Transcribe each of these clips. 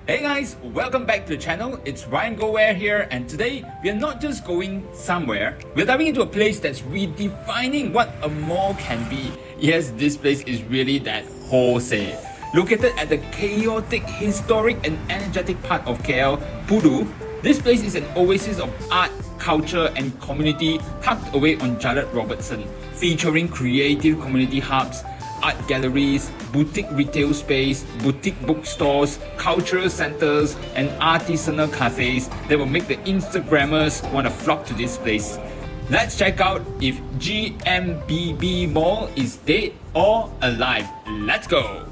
Hey guys, welcome back to the channel. It's Ryan Goware here, and today we are not just going somewhere, we're diving into a place that's redefining what a mall can be. Yes, this place is really that wholesale. Located at the chaotic, historic and energetic part of KL, Pudu, this place is an oasis of art, culture and community tucked away on Jalan Robertson, featuring creative community hubs, art galleries, boutique retail space, boutique bookstores, cultural centers, and artisanal cafes that will make the Instagrammers want to flock to this place. Let's check out if GMBB Mall is dead or alive. Let's go!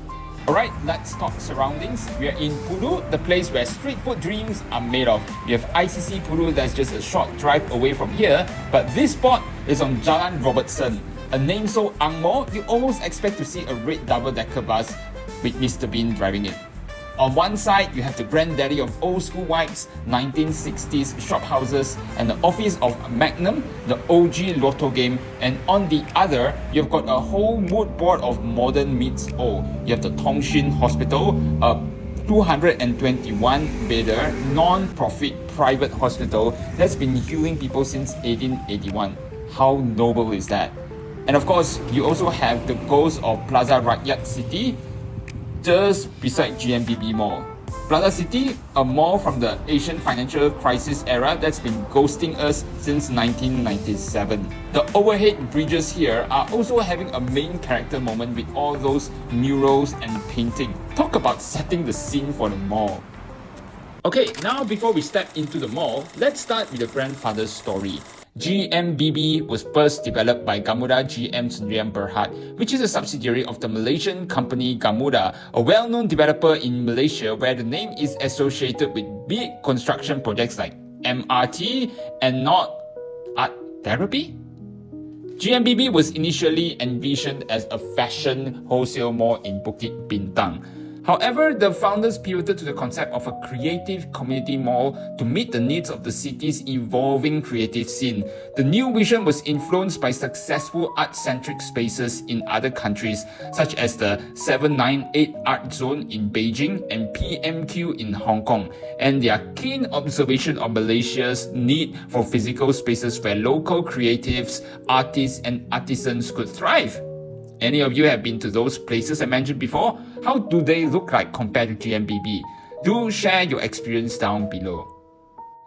Alright, let's talk surroundings. We are in Pudu, the place where street food dreams are made of. We have ICC Pudu that's just a short drive away from here, but this spot is on Jalan Robertson. A name so angmo, you almost expect to see a red double-decker bus with Mr. Bean driving it. On one side, you have the granddaddy of old school vibes, 1960s shophouses, and the office of Magnum, the OG Lotto game. And on the other, you've got a whole mood board of modern meets old. You have the Tongshin Hospital, a 221-bedder, non-profit private hospital that's been healing people since 1881. How noble is that? And of course, you also have the ghost of Plaza Rakyat City, just beside GMBB Mall. Plaza City, a mall from the Asian financial crisis era that's been ghosting us since 1997. The overhead bridges here are also having a main character moment with all those murals and painting. Talk about setting the scene for the mall. Okay, now before we step into the mall, let's start with the grandfather's story. GMBB was first developed by Gamuda GM Sendirian Berhad, which is a subsidiary of the Malaysian company Gamuda, a well-known developer in Malaysia where the name is associated with big construction projects like MRT and not art therapy. GMBB was initially envisioned as a fashion wholesale mall in Bukit Bintang. However, the founders pivoted to the concept of a creative community mall to meet the needs of the city's evolving creative scene. The new vision was influenced by successful art-centric spaces in other countries, such as the 798 Art Zone in Beijing and PMQ in Hong Kong, and their keen observation of Malaysia's need for physical spaces where local creatives, artists, and artisans could thrive. Any of you have been to those places I mentioned before? How do they look like compared to GMBB? Do share your experience down below.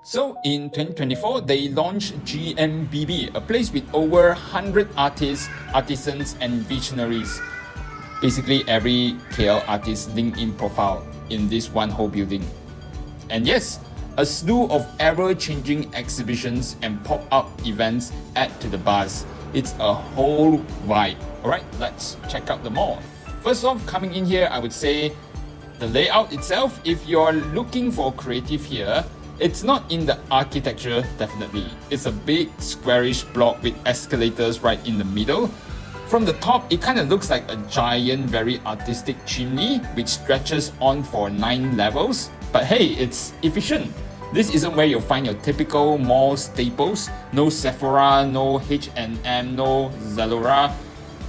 So in 2024, they launched GMBB, a place with over 100 artists, artisans and visionaries. Basically every KL artist LinkedIn profile in this one whole building. And yes, a slew of ever-changing exhibitions and pop-up events add to the buzz. It's a whole vibe. Alright, let's check out the mall. First off, coming in here, I would say the layout itself, if you're looking for creative here, it's not in the architecture, definitely. It's a big squarish block with escalators right in the middle. From the top, it kind of looks like a giant, very artistic chimney which stretches on for 9 levels. But hey, it's efficient. This isn't where you'll find your typical mall staples. No Sephora, no H&M, no Zalora,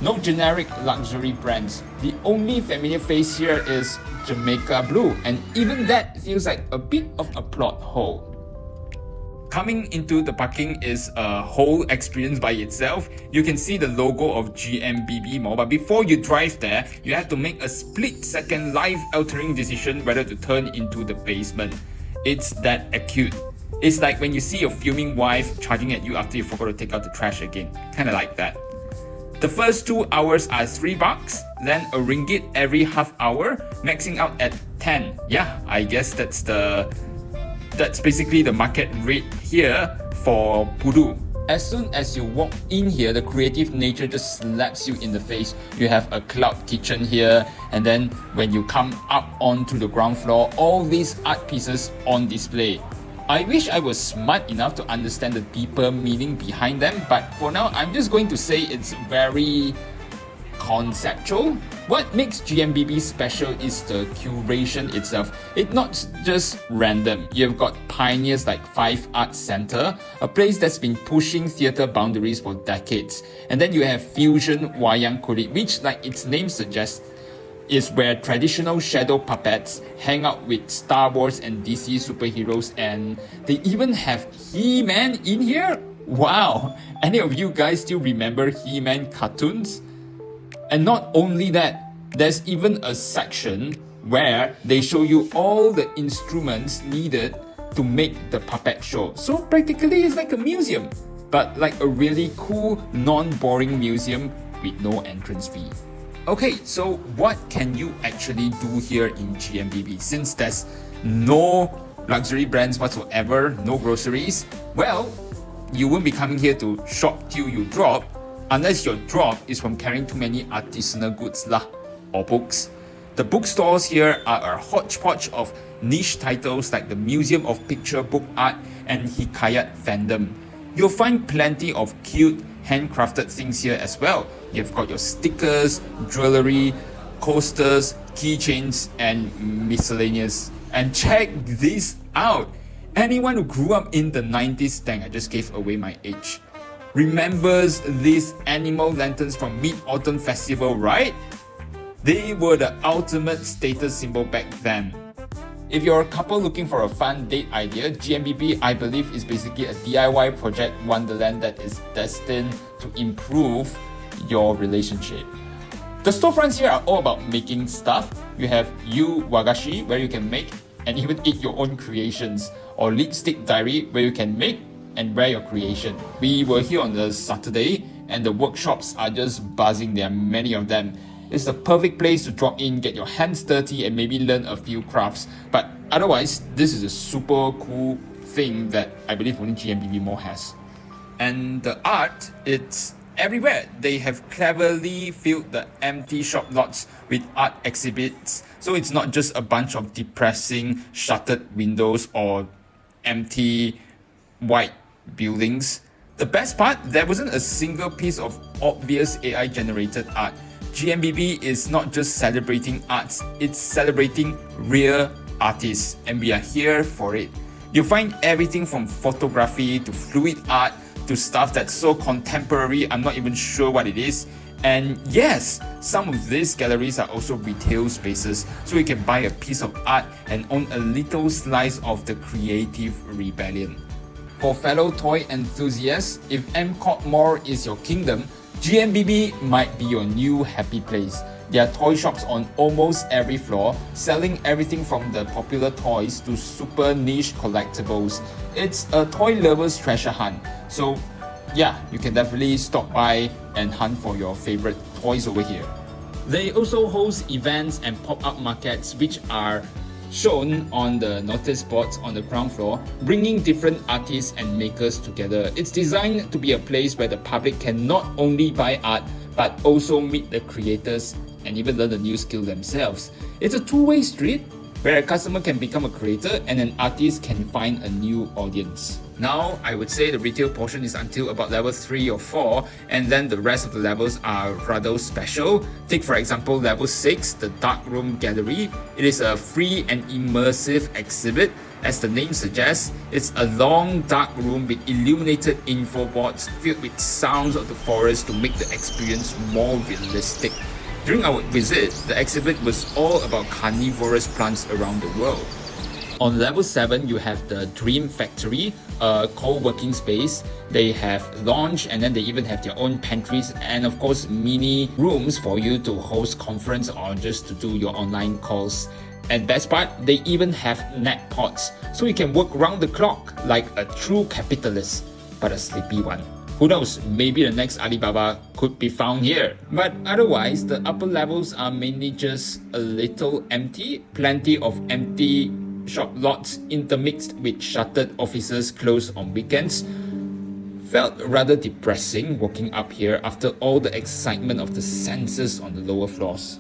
no generic luxury brands. The only familiar face here is Jamaica Blue, and even that feels like a bit of a plot hole. Coming into the parking is a whole experience by itself. You can see the logo of GMBB Mall, but before you drive there, you have to make a split-second life-altering decision whether to turn into the basement. It's that acute. It's like when you see your fuming wife charging at you after you forgot to take out the trash again. Kinda like that. The first 2 hours are $3, then a ringgit every half hour, maxing out at 10. Yeah, I guess that's basically the market rate here for Pudu. As soon as you walk in here, the creative nature just slaps you in the face. You have a cloud kitchen here, and then when you come up onto the ground floor, all these art pieces on display. I wish I was smart enough to understand the deeper meaning behind them, but for now, I'm just going to say it's very conceptual. What makes GMBB special is the curation itself. It's not just random. You've got pioneers like Five Arts Center, a place that's been pushing theatre boundaries for decades. And then you have Fusion Wayang Kulit, which, like its name suggests, is where traditional shadow puppets hang out with Star Wars and DC superheroes, and they even have He-Man in here? Wow! Any of you guys still remember He-Man cartoons? And not only that, there's even a section where they show you all the instruments needed to make the puppet show. So practically it's like a museum, but like a really cool, non-boring museum with no entrance fee. Okay, so what can you actually do here in GMBB? Since there's no luxury brands whatsoever, no groceries, well, you won't be coming here to shop till you drop, unless your drop is from carrying too many artisanal goods lah, or books. The bookstores here are a hodgepodge of niche titles like the Museum of Picture Book Art and Hikayat Fandom. You'll find plenty of cute handcrafted things here as well. You've got your stickers, jewelry, coasters, keychains, and miscellaneous. And check this out! Anyone who grew up in the 90s, dang, I just gave away my age, remembers these animal lanterns from Mid-Autumn Festival, right? They were the ultimate status symbol back then. If you're a couple looking for a fun date idea, GMBB, I believe, is basically a DIY project wonderland that is destined to improve your relationship. The storefronts here are all about making stuff. You have Wagashi, where you can make and even eat your own creations, or Lipstick Diary, where you can make and wear your creation. We were here on a Saturday and the workshops are just buzzing. There are many of them. It's the perfect place to drop in, get your hands dirty, and maybe learn a few crafts. But otherwise, this is a super cool thing that I believe only GMBB Mall has. And the art, it's everywhere. They have cleverly filled the empty shop lots with art exhibits. So it's not just a bunch of depressing shuttered windows or empty white buildings. The best part, there wasn't a single piece of obvious AI generated art. GMBB is not just celebrating arts, it's celebrating real artists, and we are here for it. You'll find everything from photography to fluid art to stuff that's so contemporary, I'm not even sure what it is. And yes, some of these galleries are also retail spaces, so you can buy a piece of art and own a little slice of the creative rebellion. For fellow toy enthusiasts, if MCOT Mall is your kingdom, GMBB might be your new happy place. There are toy shops on almost every floor, selling everything from the popular toys to super niche collectibles. It's a toy lover's treasure hunt. So yeah, you can definitely stop by and hunt for your favorite toys over here. They also host events and pop-up markets which are shown on the notice boards on the ground floor, bringing different artists and makers together. It's designed to be a place where the public can not only buy art, but also meet the creators and even learn a new skill themselves. It's a two-way street where a customer can become a creator and an artist can find a new audience. Now, I would say the retail portion is until about level 3 or 4, and then the rest of the levels are rather special. Take for example level 6, the Dark Room Gallery. It is a free and immersive exhibit. As the name suggests, it's a long dark room with illuminated info boards filled with sounds of the forest to make the experience more realistic. During our visit, the exhibit was all about carnivorous plants around the world. On level 7, you have the Dream Factory, a co-working space. They have lounge and then they even have their own pantries and of course mini rooms for you to host conference or just to do your online calls. And best part, they even have nap pods, so you can work round the clock like a true capitalist, but a sleepy one. Who knows, maybe the next Alibaba could be found here. But otherwise, the upper levels are mainly just a little empty, plenty of empty shop lots intermixed with shuttered offices closed on weekends. Felt rather depressing walking up here after all the excitement of the senses on the lower floors.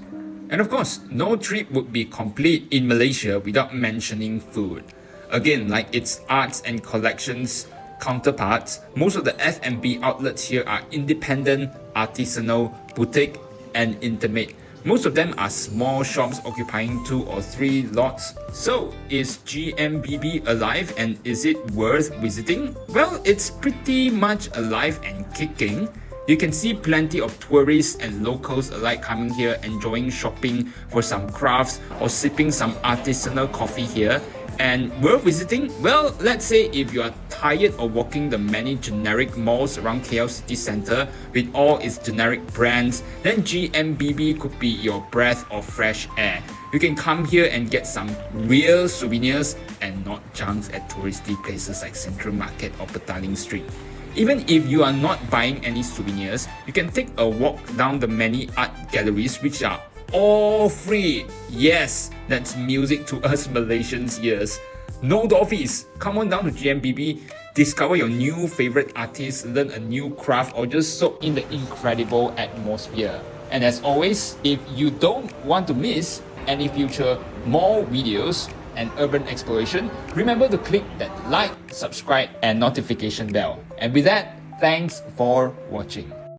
And of course, no trip would be complete in Malaysia without mentioning food. Again, like its arts and collections counterparts, most of the F&B outlets here are independent, artisanal, boutique, and intimate. Most of them are small shops occupying 2 or 3 lots. So, is GMBB alive and is it worth visiting? Well, it's pretty much alive and kicking. You can see plenty of tourists and locals alike coming here, enjoying shopping for some crafts or sipping some artisanal coffee here. And worth visiting? Well, let's say if you are tired of walking the many generic malls around KL city centre with all its generic brands, then GMBB could be your breath of fresh air. You can come here and get some real souvenirs and not junks at touristy places like Central Market or Petaling Street. Even if you are not buying any souvenirs, you can take a walk down the many art galleries which are all free. Yes, that's music to us Malaysians' ears. No door fees. Come on down to GMBB, discover your new favorite artists, learn a new craft, or just soak in the incredible atmosphere. And as always, if you don't want to miss any future more videos and urban exploration, remember to click that like, subscribe, and notification bell. And with that, thanks for watching.